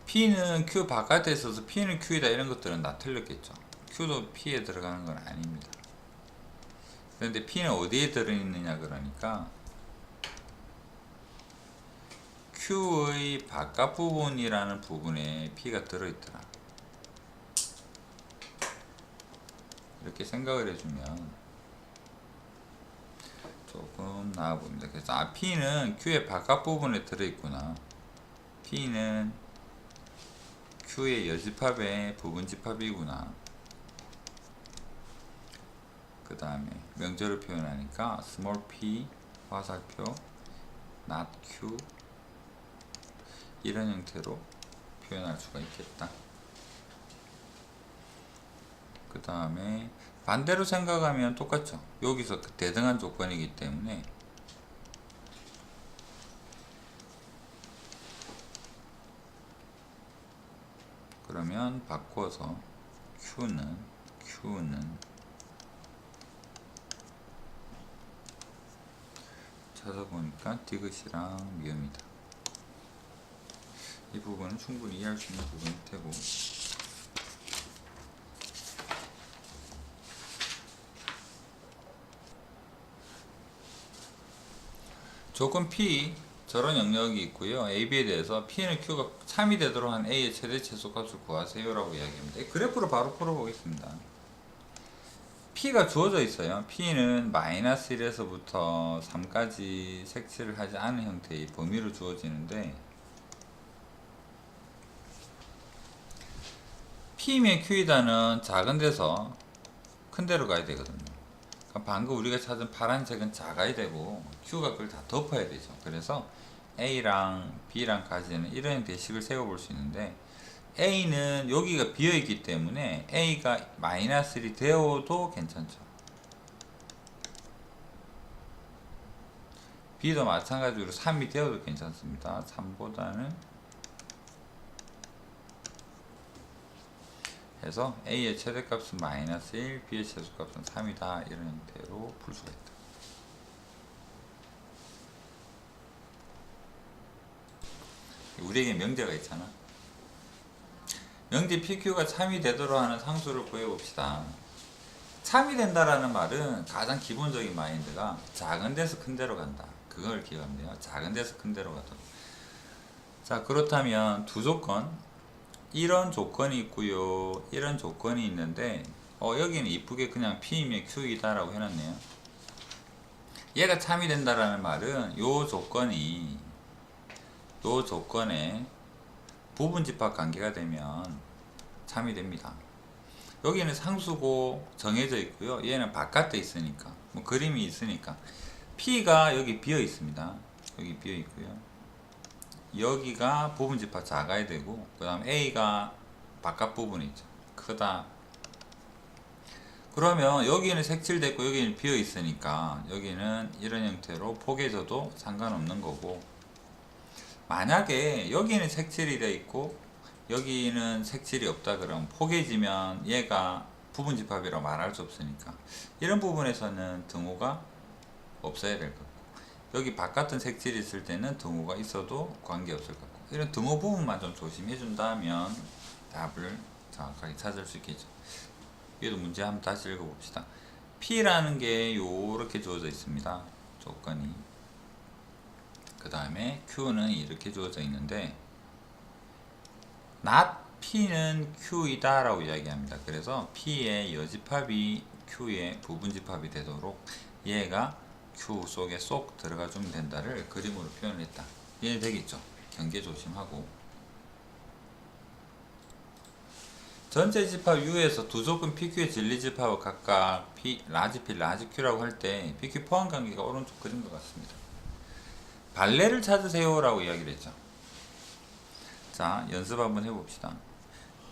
P는 Q 바깥에 있어서 P는 Q이다 이런 것들은 다 틀렸겠죠. Q도 P에 들어가는 건 아닙니다. 그런데 P는 어디에 들어있느냐 그러니까 Q의 바깥 부분이라는 부분에 P가 들어있더라. 이렇게 생각을 해주면 조금 나아 보입니다. 그래서 P는 Q의 바깥 부분에 들어있구나. P는 Q의 여집합의 부분집합이구나. 그 다음에 명제로 표현하니까 small p 화살표 not Q 이런 형태로 표현할 수가 있겠다. 그 다음에 반대로 생각하면 똑같죠. 여기서 대등한 조건이기 때문에 그러면 바꿔서 Q는 찾아보니까 디귿이랑 미음이다. 이 부분은 충분히 이해할 수 있는 부분일 테고 조건 P 저런 영역이 있고요. AB에 대해서 P는 Q가 참이 되도록 한 A의 최대 최소값을 구하세요 라고 이야기합니다. 그래프로 바로 풀어보겠습니다. P가 주어져 있어요. P는 마이너스 1에서부터 3까지 색칠을 하지 않은 형태의 범위로 주어지는데 P면 Q이다는 작은 데서 큰 데로 가야 되거든요. 그러니까 방금 우리가 찾은 파란색은 작아야 되고 Q가 그걸 다 덮어야 되죠. 그래서 A랑 B랑 가지는 이런 대식을 세워볼 수 있는데 A는 여기가 비어있기 때문에 A가 마이너스 1이 되어도 괜찮죠. B도 마찬가지로 3이 되어도 괜찮습니다. 3보다는 해서 A의 최대값은 마이너스 1, B의 최소값은 3이다. 이런 형태로 풀 수가 있다. 우리에게 명제가 있잖아. 명제 PQ가 참이 되도록 하는 상수를 구해봅시다. 참이 된다라는 말은 가장 기본적인 마인드가 작은 데서 큰 데로 간다. 그걸 기억하면 돼요. 작은 데서 큰 데로 가도록. 자, 그렇다면 두 조건, 이런 조건이 있고요, 이런 조건이 있는데 여기는 이쁘게 그냥 P이면 Q이다 라고 해놨네요. 얘가 참이 된다라는 말은 요 조건에 부분집합 관계가 되면 참이 됩니다. 여기는 상수고 정해져 있고요, 얘는 바깥에 있으니까, 뭐 그림이 있으니까 P가 여기 비어 있습니다. 여기 비어 있고요, 여기가 부분집합 작아야 되고, 그 다음 A가 바깥 부분이 있죠, 크다. 그러면 여기는 색칠됐고 여기는 비어 있으니까 여기는 이런 형태로 포개져도 상관없는 거고, 만약에 여기는 색칠이 되어 있고 여기는 색칠이 없다 그러면 포개지면 얘가 부분집합이라고 말할 수 없으니까 이런 부분에서는 등호가 없어야 될 것 같고, 여기 바깥은 색칠이 있을 때는 등호가 있어도 관계없을 것 같고, 이런 등호 부분만 좀 조심해 준다면 답을 정확하게 찾을 수 있겠죠. 얘도 문제 한번 다시 읽어봅시다. P라는 게 요렇게 주어져 있습니다, 조건이. 그 다음에 Q는 이렇게 주어져 있는데 not P는 Q이다 라고 이야기합니다. 그래서 P의 여집합이 Q의 부분집합이 되도록 얘가 Q 속에 쏙 들어가 주면 된다를 그림으로 표현했다. 이해 되겠죠? 경계 조심하고, 전체 집합 U에서 두 조건 PQ의 진리집합을 각각 라지 P, 라지 Q라고 할 때 PQ 포함 관계가 오른쪽 그린 것 같습니다. 발레를 찾으세요 라고 이야기를 했죠. 자, 연습 한번 해봅시다.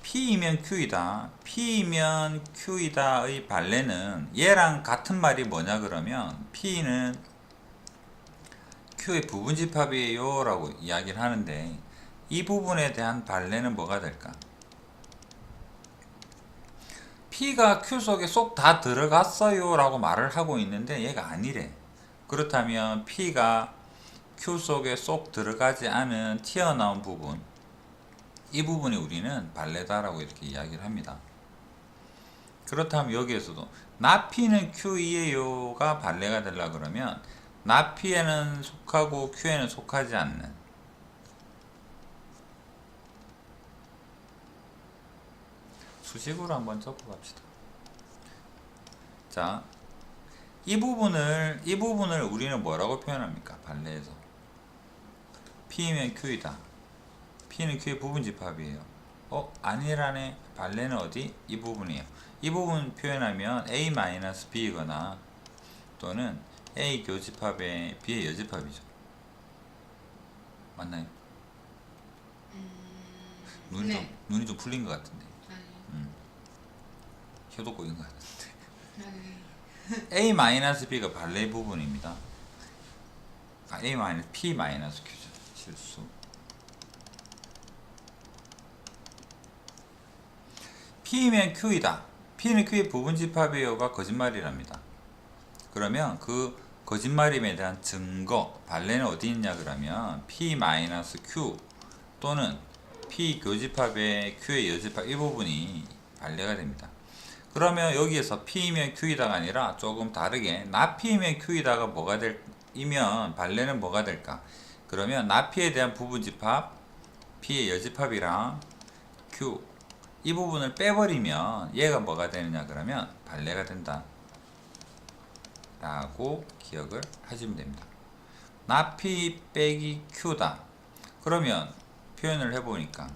P이면 Q이다, P이면 Q이다의 발레는 얘랑 같은 말이 뭐냐 그러면 P는 Q의 부분집합이에요 라고 이야기를 하는데, 이 부분에 대한 발레는 뭐가 될까? P가 Q 속에 쏙 다 들어갔어요 라고 말을 하고 있는데 얘가 아니래. 그렇다면 P가 Q 속에 쏙 들어가지 않은 튀어나온 부분, 이 부분이 우리는 발레다라고 이렇게 이야기를 합니다. 그렇다면 여기에서도 나 P는 Q이에요가 발레가 되려 그러면 나 P에는 속하고 Q에는 속하지 않는, 수식으로 한번 적어봅시다. 자, 이 부분을 우리는 뭐라고 표현합니까? 발레에서 P면 Q이다, P는 Q의 부분집합이에요. 아니라네. 발레는 어디? 이 부분이에요. 이 부분 표현하면 A-B이거나 또는 A 교집합에 B의 여집합이죠. 맞나요? 네. 눈이 좀 풀린 것 같은데. 아니. 혀도 꼬인 것 같은데. 아니. A-B가 발레 부분입니다. P-Q죠. 실수. P면 Q이다, P는 Q의 부분집합이에요가 거짓말이랍니다. 그러면 그 거짓말임에 대한 증거, 발레는 어디 있냐 그러면 P-Q 또는 P 교집합의 Q의 여집합, 이 부분이 발레가 됩니다. 그러면 여기에서 P면 Q이다가 아니라 조금 다르게 나 P면 Q이다가 뭐가 이면 발레는 뭐가 될까? 그러면 나 P에 대한 부분집합, P의 여집합이랑 Q, 이 부분을 빼버리면 얘가 뭐가 되느냐 그러면 발레가 된다 라고 기억을 하시면 됩니다. 나 P 빼기 Q다. 그러면 표현을 해보니까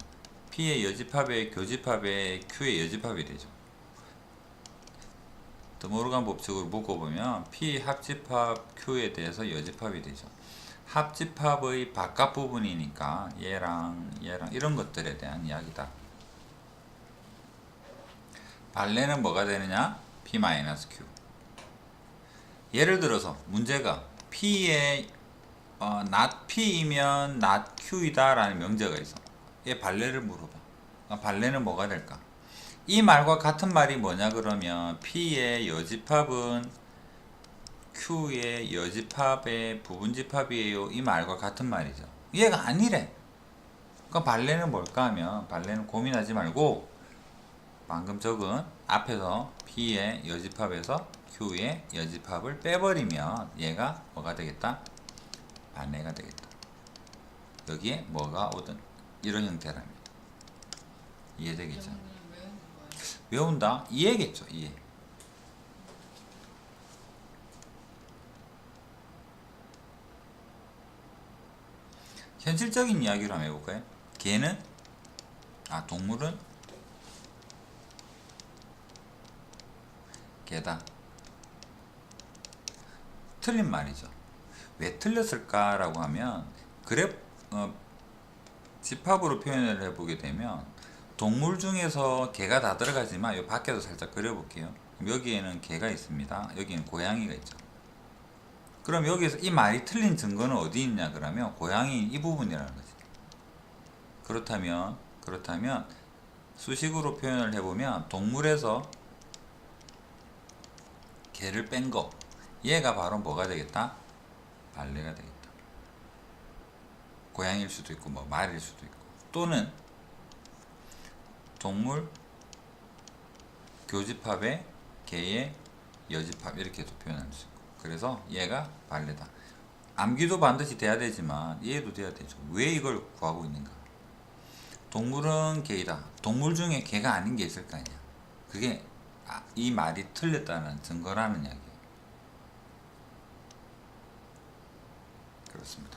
P의 여집합의 교집합의 Q의 여집합이 되죠. 드모르간 법칙으로 묶어보면 P 합집합 Q에 대해서 여집합이 되죠. 합집합의 바깥 부분이니까 얘랑 이런 것들에 대한 이야기다. 발레는 뭐가 되느냐? P-Q. 예를 들어서 문제가 P의 not P이면 not Q이다 라는 명제가 있어. 얘 발레를 물어봐. 발레는 뭐가 될까? 이 말과 같은 말이 뭐냐 그러면 P의 여집합은 Q의 여집합의 부분집합이에요, 이 말과 같은 말이죠. 얘가 아니래. 그러니까 발레는 뭘까 하면, 발레는 고민하지 말고 방금 적은 앞에서 P의 여집합에서 Q의 여집합을 빼버리면 얘가 뭐가 되겠다? 발레가 되겠다. 여기에 뭐가 오든 이런 형태라면 이해되겠죠? 그냥 외우는 거예요. 외운다? 이해겠죠? 이해. 현실적인 이야기로 한번 해볼까요? 개는 동물은 개다. 틀린 말이죠. 왜 틀렸을까라고 하면 집합으로 표현을 해보게 되면 동물 중에서 개가 다 들어가지만 이 밖에도 살짝 그려볼게요. 여기에는 개가 있습니다. 여기는 고양이가 있죠. 그럼 여기서 이 말이 틀린 증거는 어디 있냐 그러면 고양이 이 부분이라는 거지. 그렇다면 수식으로 표현을 해보면 동물에서 개를 뺀 거, 얘가 바로 뭐가 되겠다? 발레가 되겠다. 고양이일 수도 있고 뭐 말일 수도 있고, 또는 동물 교집합의 개의 여집합 이렇게도 표현할 수 있고, 그래서 얘가 발레다. 암기도 반드시 돼야 되지만 이해도 돼야 되죠. 왜 이걸 구하고 있는가? 동물은 개이다. 동물 중에 개가 아닌 게 있을 거 아니야. 그게 이 말이 틀렸다는 증거라는 이야기예요. 그렇습니다.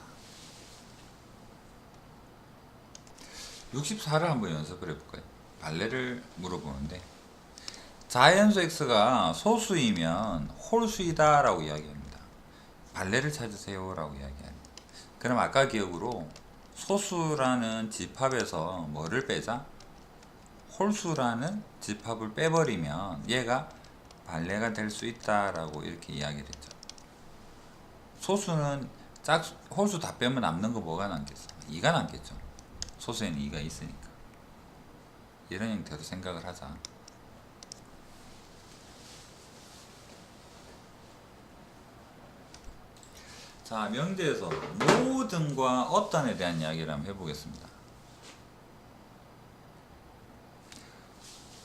64를 한번 연습을 해볼까요? 발레를 물어보는데, 자연수 x가 소수이면 홀수이다 라고 이야기합니다. 발레를 찾으세요 라고 이야기합니다. 그럼 아까 기억으로 소수라는 집합에서 뭐를 빼자? 홀수라는 집합을 빼버리면 얘가 발레가 될 수 있다 라고 이렇게 이야기를 했죠. 소수는 홀수 다 빼면 남는 거 뭐가 남겠어? 2가 남겠죠. 소수에는 2가 있으니까. 이런 형태로 생각을 하자. 자, 명제에서 모든과 어떤에 대한 이야기를 한번 해보겠습니다.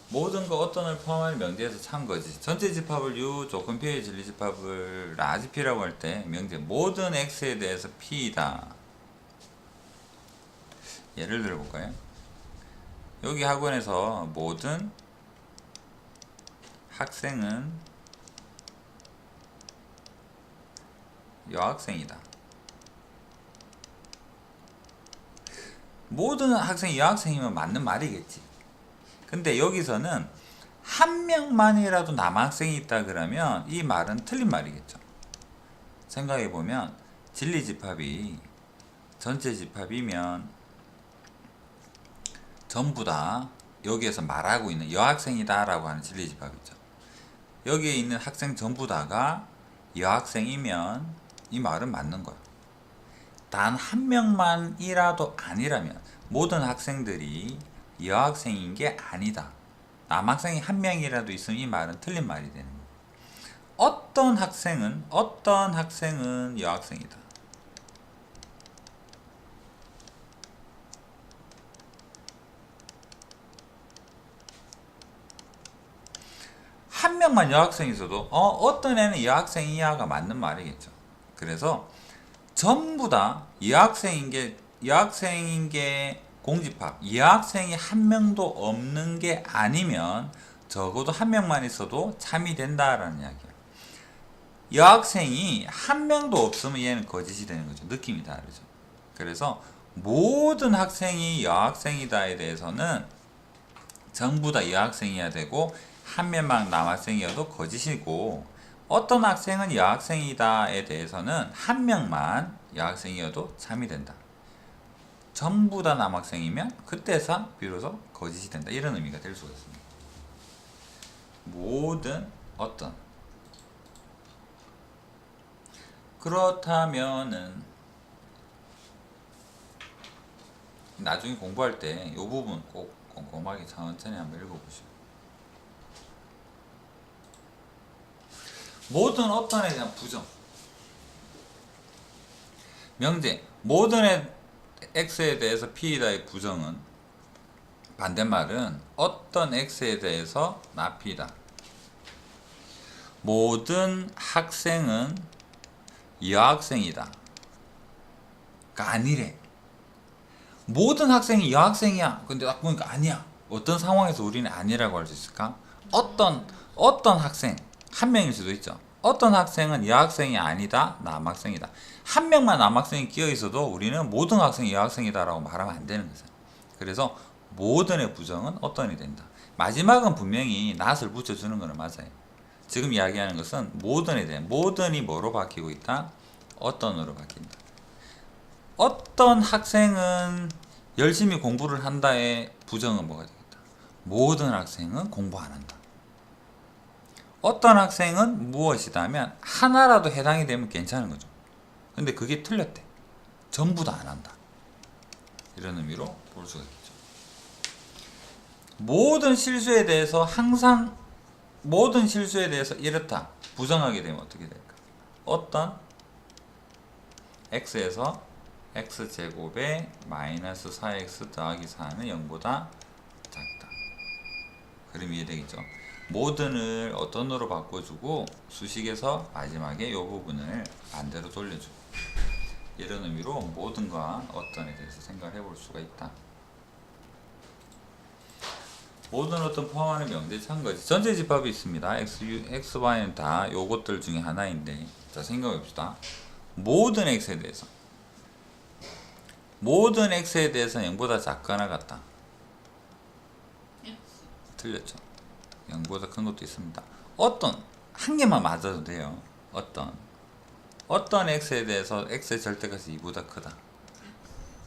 모든과 어떤을 포함한 명제에서 찬 거지. 전체 집합을 U, 조건 P의 진리 집합을 라지 P라고 할 때 명제 모든 X에 대해서 P이다. 예를 들어 볼까요? 여기 학원에서 모든 학생은 여학생이다. 모든 학생이 여학생이면 맞는 말이겠지. 근데 여기서는 한 명만이라도 남학생이 있다 그러면 이 말은 틀린 말이겠죠. 생각해보면 진리 집합이 전체 집합이면 전부 다 여기에서 말하고 있는 여학생이다 라고 하는 진리 집합이죠. 여기에 있는 학생 전부 다가 여학생이면 이 말은 맞는 거야. 단 한 명만이라도 아니라면 모든 학생들이 여학생인 게 아니다. 남학생이 한 명이라도 있으면 이 말은 틀린 말이 되는 거야. 어떤 학생은 여학생이다. 한 명만 여학생이 있어도 어떤 애는 여학생이야가 맞는 말이겠죠. 그래서 전부 다 여학생인 게 공집합, 여학생이 한 명도 없는 게 아니면 적어도 한 명만 있어도 참이 된다라는 이야기예요. 여학생이 한 명도 없으면 얘는 거짓이 되는 거죠. 느낌이 다르죠. 그래서 모든 학생이 여학생이다에 대해서는 전부 다 여학생이어야 되고 한 명만 남학생이어도 거짓이고, 어떤 학생은 여학생이다에 대해서는 한 명만 여학생이어도 참이 된다. 전부 다 남학생이면 그때서 비로소 거짓이 된다. 이런 의미가 될 수가 있습니다. 모든 어떤. 그렇다면은 나중에 공부할 때 이 부분 꼭 꼼꼼하게 천천히 한번 읽어보시고, 모든 어떤에 대한 부정. 명제 모든 x에 대해서 p이다의 부정은 반대말은 어떤 x에 대해서 나 p다. 모든 학생은 여학생이다 가 아니래. 모든 학생이 여학생이야. 근데 딱 보니까 아니야. 어떤 상황에서 우리는 아니라고 할 수 있을까? 어떤 학생 한 명일 수도 있죠. 어떤 학생은 여학생이 아니다, 남학생이다. 한 명만 남학생이 끼어 있어도 우리는 모든 학생이 여학생이다라고 말하면 안 되는 거죠. 그래서 모든의 부정은 어떤이 된다. 마지막은 분명히 낫을 붙여주는 거는 맞아요. 지금 이야기하는 것은 모든에 대한 모든이 뭐로 바뀌고 있다? 어떤으로 바뀐다. 어떤 학생은 열심히 공부를 한다의 부정은 뭐가 되겠다. 모든 학생은 공부 안 한다. 어떤 학생은 무엇이다 하면 하나라도 해당이 되면 괜찮은 거죠. 근데 그게 틀렸대. 전부 다 안 한다. 이런 의미로 볼 수가 있겠죠. 모든 실수에 대해서 이렇다. 부정하게 되면 어떻게 될까? 어떤 x에서 x제곱에 마이너스 4x 더하기 4는 0보다 작다. 그럼 이해되겠죠? 모든을 어떤으로 바꿔주고 수식에서 마지막에 이 부분을 반대로 돌려주고 이런 의미로 모든과 어떤에 대해서 생각을 해볼 수가 있다. 모든 어떤 포함하는 명제 참거지. 전체 집합이 있습니다. x, y는 다 요것들 중에 하나인데 자 생각해봅시다. 모든 x에 대해서 모든 x에 대해서는 0보다 작거나 같다. X. 틀렸죠. 0보다 큰 것도 있습니다. 어떤 한 개만 맞아도 돼요. 어떤 x에 대해서 x의 절대값이 2보다 크다.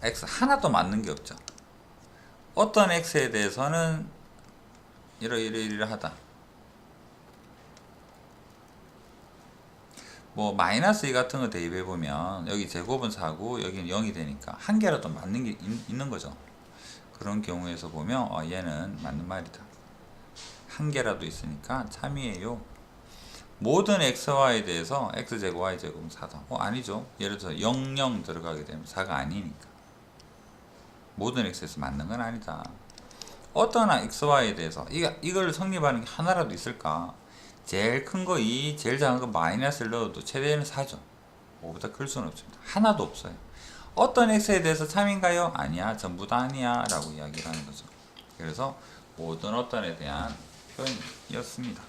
x 하나도 맞는 게 없죠. 어떤 x에 대해서는 이러하다. 뭐 마이너스 2 같은 거 대입해 보면 여기 제곱은 4고 여기는 0이 되니까 한 개라도 맞는 게 있는 거죠. 그런 경우에서 보면 얘는 맞는 말이다. 한 개라도 있으니까 참이에요. 모든 xy에 대해서 x제곱 y제곱은 4다. 아니죠. 예를 들어서 0, 0 들어가게 되면 4가 아니니까. 모든 x에서 맞는 건 아니다. 어떤 xy에 대해서 이걸 성립하는 게 하나라도 있을까? 제일 큰 거 2, 제일 작은 거 마이너스를 넣어도 최대는 4죠. 5보다 클 수는 없습니다. 하나도 없어요. 어떤 x에 대해서 참인가요? 아니야. 전부 다 아니야. 라고 이야기를 하는 거죠. 그래서 모든 어떤에 대한 표현이었습니다.